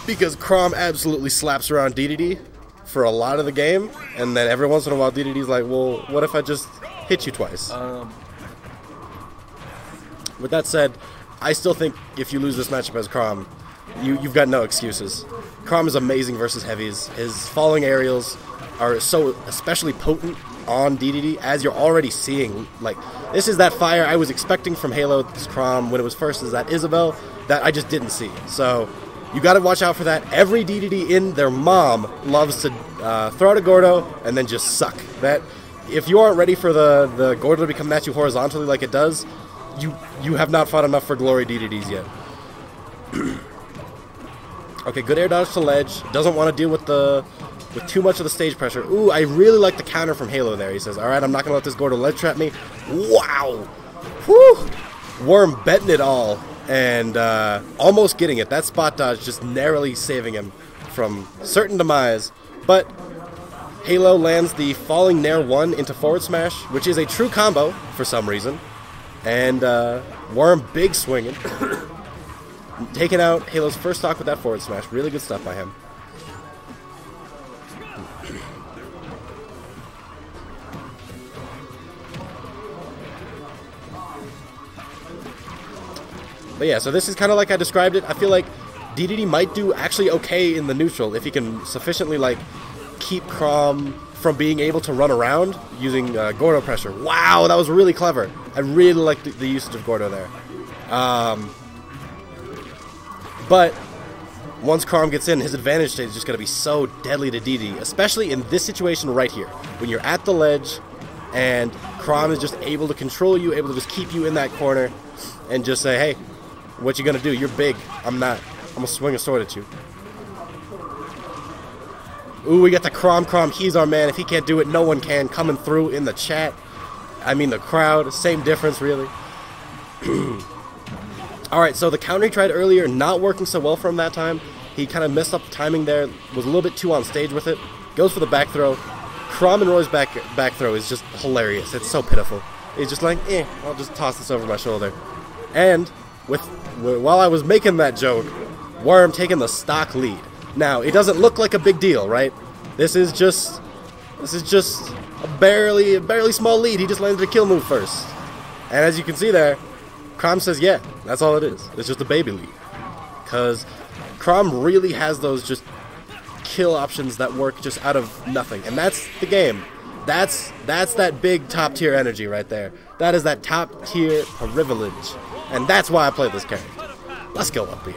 because Chrom absolutely slaps around Dedede for a lot of the game, and then every once in a while Dedede's like, well, what if I just hit you twice? With that said, I still think if you lose this matchup as Chrom, you've got no excuses. Chrom is amazing versus heavies. His falling aerials are so especially potent on Dedede, as you're already seeing. Like, this is that fire I was expecting from Halo's Chrom when it was first as that Isabel that I just didn't see. So you got to watch out for that. Every Dedede in their mom loves to throw out a Gordo and then just suck. That if you aren't ready for the Gordo to become at you horizontally like it does, you have not fought enough for glory Dededes yet. Okay, good air dodge to ledge. Doesn't want to deal with too much of the stage pressure. Ooh, I really like the counter from Halo there. He says, alright, I'm not going to let this Gordo ledge trap me. Wow! Whew! Worm betting it all and almost getting it. That spot dodge just narrowly saving him from certain demise. But Halo lands the falling Nair 1 into forward smash, which is a true combo for some reason. And Worm big swinging. Taking out Halo's first stock with that forward smash. Really good stuff by him. But yeah, so this is kind of like I described it. I feel like Dedede might do actually okay in the neutral if he can sufficiently like keep Chrom from being able to run around using Gordo pressure. Wow, that was really clever. I really like the usage of Gordo there. But once Chrom gets in, his advantage state is just going to be so deadly to Dedede, especially in this situation right here. When you're at the ledge and Chrom is just able to control you, able to just keep you in that corner and just say, hey, what you going to do? You're big. I'm not. I'm going to swing a sword at you. Ooh, we got the Chrom. He's our man. If he can't do it, no one can. Coming through in the chat. I mean, the crowd. Same difference, really. Alright, so the counter he tried earlier, not working so well for him that time. He kind of messed up the timing there, was a little bit too on stage with it. Goes for the back throw. Chrom and Roy's back throw is just hilarious. It's so pitiful. He's just like, I'll just toss this over my shoulder. And while I was making that joke, Worm taking the stock lead. Now, it doesn't look like a big deal, right? This is just a barely small lead. He just landed a kill move first. And as you can see there, Chrom says, yeah, that's all it is. It's just a baby lead. Because Chrom really has those just kill options that work just out of nothing. And that's the game. That's that big top tier energy right there. That is that top tier privilege. And that's why I play this character. Let's go up here.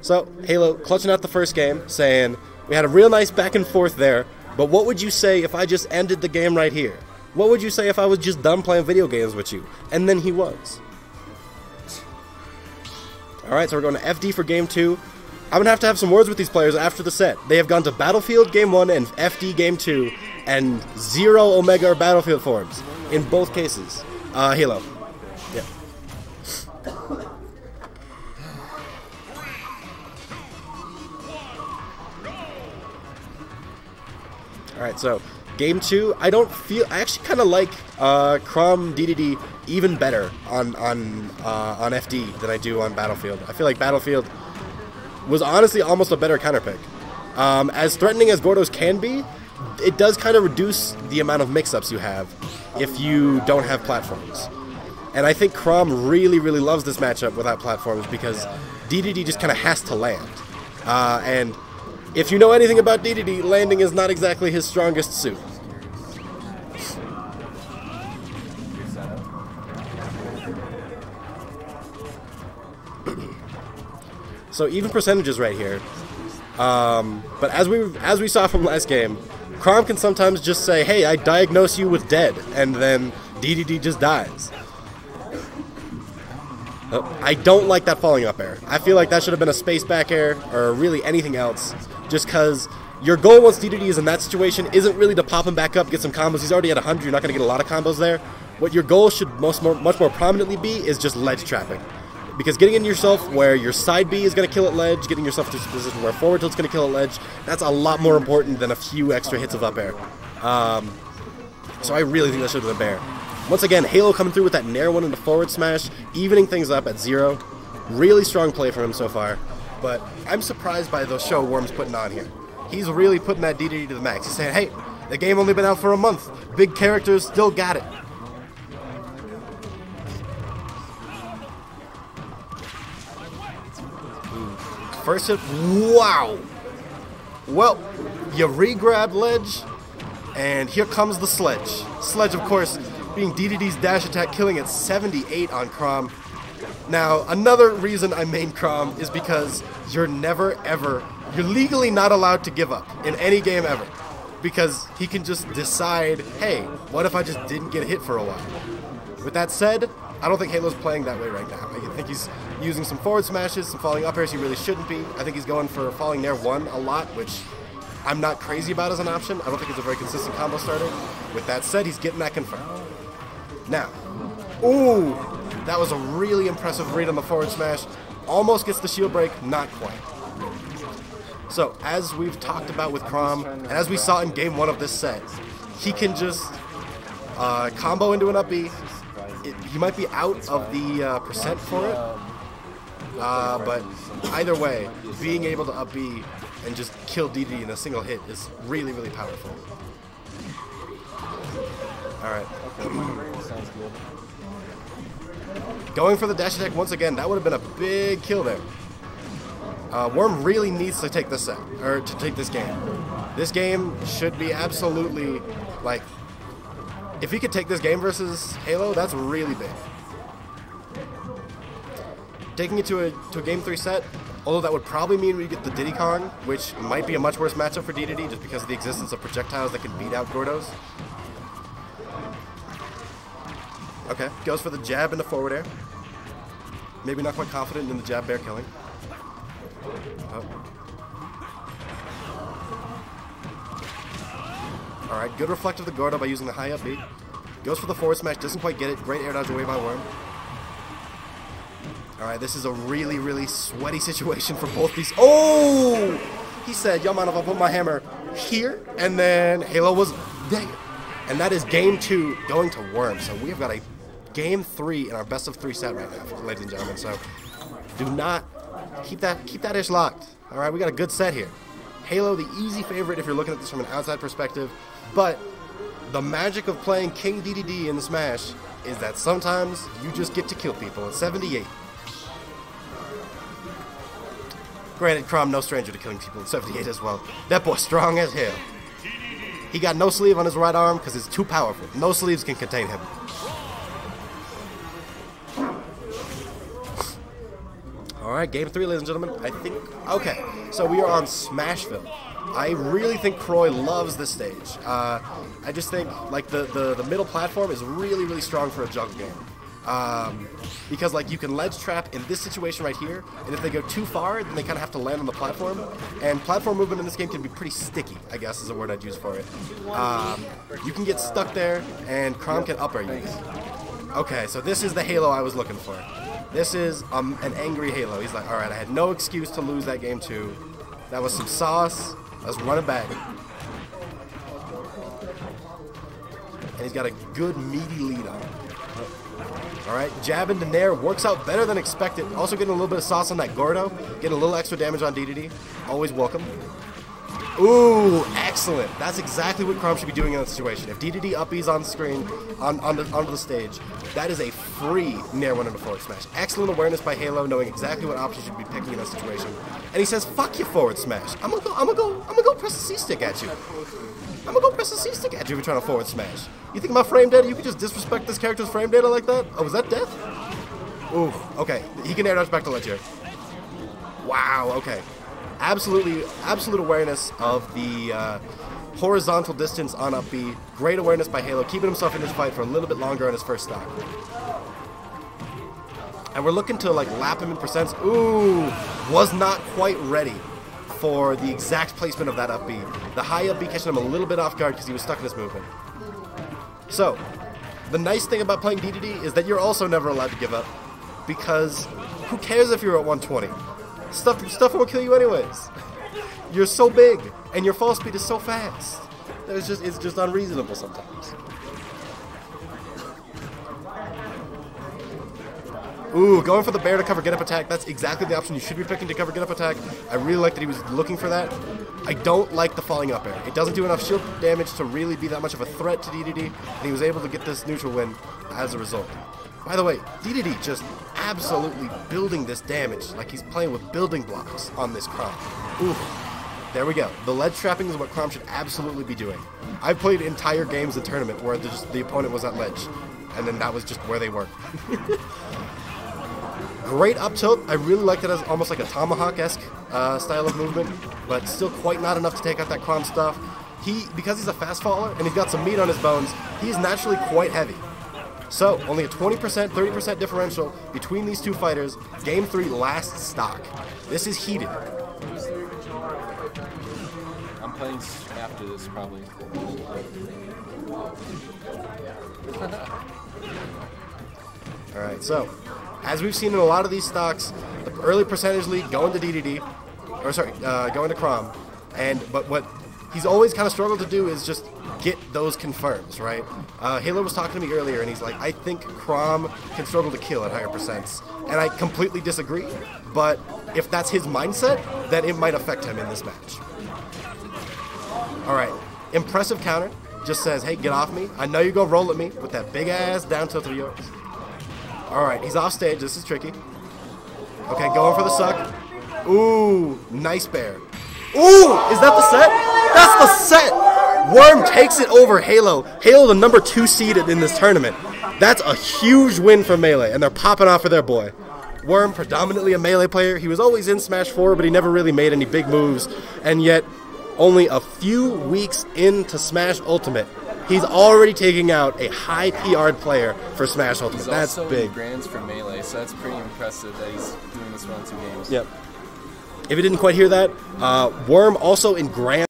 So, Halo clutching out the first game, saying, we had a real nice back and forth there, but what would you say if I just ended the game right here? What would you say if I was just done playing video games with you? And then he was. Alright, so we're going to FD for Game 2. I'm going to have some words with these players after the set. They have gone to Battlefield Game 1 and FD Game 2, and 0 Omega or Battlefield forms in both cases. Halo. Yeah. Alright, so Game 2, I actually kind of like Chrom Dedede even better on FD than I do on Battlefield. I feel like Battlefield was honestly almost a better counter pick. As threatening as Gordos can be, it does kind of reduce the amount of mix-ups you have if you don't have platforms. And I think Chrom really loves this matchup without platforms because Dedede just kind of has to land. And if you know anything about Dedede, landing is not exactly his strongest suit. So even percentages right here. But as we saw from last game, Chrom can sometimes just say, hey, I diagnose you with dead, and then Dedede just dies. I don't like that falling up air. I feel like that should have been a space back air, or really anything else, just because your goal once Dedede is in that situation isn't really to pop him back up, get some combos. He's already at 100, you're not going to get a lot of combos there. What your goal should much more prominently be is just ledge trapping. Because getting in yourself where your side B is going to kill at ledge, getting yourself to a position where forward tilt's going to kill at ledge, that's a lot more important than a few extra hits of up air. So I really think that should have been a bear. Once again, Halo coming through with that Nair 1 into forward smash, evening things up at 0. Really strong play from him so far, but I'm surprised by those show Worm's putting on here. He's really putting that Dedede to the max. He's saying, hey, the game only been out for a month. Big characters still got it. First hit, wow. Well, you re-grabbed ledge, and here comes the sledge. Sledge, of course, being Dedede's dash attack, killing at 78 on Chrom. Now, another reason I main Chrom is because you're never, ever, you're legally not allowed to give up in any game ever. Because he can just decide, hey, what if I just didn't get hit for a while? With that said, I don't think Halo's playing that way right now. I think he's using some forward smashes, some falling up airs he really shouldn't be. I think he's going for falling Nair 1 a lot, which I'm not crazy about as an option. I don't think it's a very consistent combo starter. With that said, he's getting that confirmed. Now, ooh, that was a really impressive read on the forward smash. Almost gets the shield break, not quite. So, as we've talked about with Chrom, and as we saw in game 1 of this set, he can just combo into an up B. He might be out of the percent for it, but either way, being able to up B and just kill Dedede in a single hit is really, really powerful. Alright. Going for the dash attack once again, that would have been a big kill there. Worm really needs to take this set, or to take this game. This game should be absolutely, like, if he could take this game versus Halo, that's really big. Taking it to a game 3 set, although that would probably mean we get the Diddy Kong, which might be a much worse matchup for Dedede just because of the existence of projectiles that can beat out Gordos. Okay, goes for the jab into forward air. Maybe not quite confident in the jab bear killing. Oh. Alright, good reflect of the Gordo by using the high up B. Goes for the forward smash, doesn't quite get it. Great air dodge away by Worm. Alright, this is a really, really sweaty situation for both these. Oh! He said, yo, man, if I put my hammer here, and then Halo was there. And that is game 2 going to Worm. So we have got a game 3 in our best of 3 set right now, ladies and gentlemen. So do not keep that ish locked. Alright, we got a good set here. Halo, the easy favorite if you're looking at this from an outside perspective, but the magic of playing King Dedede in the Smash is that sometimes you just get to kill people at 78. Granted, Chrom no stranger to killing people at 78 as well. That boy strong as hell. He got no sleeve on his right arm because it's too powerful. No sleeves can contain him. Alright, game 3, ladies and gentlemen. I think, okay, so we are on Smashville. I really think Croy loves this stage. I just think, like, the middle platform is really, really strong for a juggle game. Because, like, you can ledge trap in this situation right here, and if they go too far, then they kind of have to land on the platform. And platform movement in this game can be pretty sticky, I guess is the word I'd use for it. You can get stuck there, and Chrom can up air you. Okay, so this is the Halo I was looking for. This is an angry Halo. He's like, alright, I had no excuse to lose that game 2. That was some sauce. Let's run it back. And he's got a good meaty lead on him. Alright, jab into Nair works out better than expected. Also getting a little bit of sauce on that Gordo. Getting a little extra damage on Dedede. Always welcome. Ooh, excellent. That's exactly what Chrom should be doing in that situation. If Dedede up-B's on screen, onto the stage, that is a free Nair 1 into forward smash. Excellent awareness by Halo, knowing exactly what option should be picking in that situation. And he says, fuck your forward smash. I'm gonna go press the C-stick at you. I'm gonna go press the C-stick at you if you're trying to forward smash. You think my frame data, you could just disrespect this character's frame data like that? Oh, was that death? Ooh, okay. He can air dodge back to ledge here. Wow, okay. Absolute awareness of the horizontal distance on up B. Great awareness by Halo, keeping himself in this fight for a little bit longer on his first stock. And we're looking to, like, lap him in percents. Ooh, was not quite ready for the exact placement of that up B. The high up B catching him a little bit off guard because he was stuck in his movement. So, the nice thing about playing Dedede is that you're also never allowed to give up, because who cares if you're at 120? Stuff will kill you anyways. You're so big, and your fall speed is so fast. It's just unreasonable sometimes. Ooh, going for the bear to cover get up attack. That's exactly the option you should be picking to cover get up attack. I really like that he was looking for that. I don't like the falling up air. It doesn't do enough shield damage to really be that much of a threat to Dedede, and he was able to get this neutral win as a result. By the way, Dedede just absolutely building this damage like he's playing with building blocks on this Chrom. Ooh, there we go. The ledge trapping is what Chrom should absolutely be doing. I've played entire games in tournament where the opponent was at ledge, and then that was just where they were. Great up tilt. I really liked it as almost like a tomahawk-esque style of movement, but still quite not enough to take out that Chrom stuff. Because he's a fast faller and he's got some meat on his bones, he's naturally quite heavy. So, only a 20%, 30% differential between these two fighters. Game 3 last stock. This is heated. I'm playing after this, probably. Alright, so, as we've seen in a lot of these stocks, the early percentage lead going to Dedede, or sorry, going to Chrom, but what he's always kind of struggled to do is just get those confirms, right? Halo was talking to me earlier, and he's like, I think Chrom can struggle to kill at higher percents, and I completely disagree, but if that's his mindset, then it might affect him in this match. Alright, impressive counter, just says, hey, get off me, I know you're going to roll at me with that big-ass down tilt of yours. Alright, he's off stage. This is tricky. Okay, going for the suck. Ooh, nice bear. Ooh, is that the set? That's the set! Worm takes it over Halo. Halo, the number 2 seeded in this tournament. That's a huge win for Melee, and they're popping off for their boy. Worm, predominantly a Melee player. He was always in Smash 4, but he never really made any big moves. And yet, only a few weeks into Smash Ultimate, he's already taking out a high PR'd player for Smash Ultimate. That's big. He's also in Grands for Melee, so that's pretty impressive that he's doing this run 2 games. Yep. If you didn't quite hear that, Worm also in Grand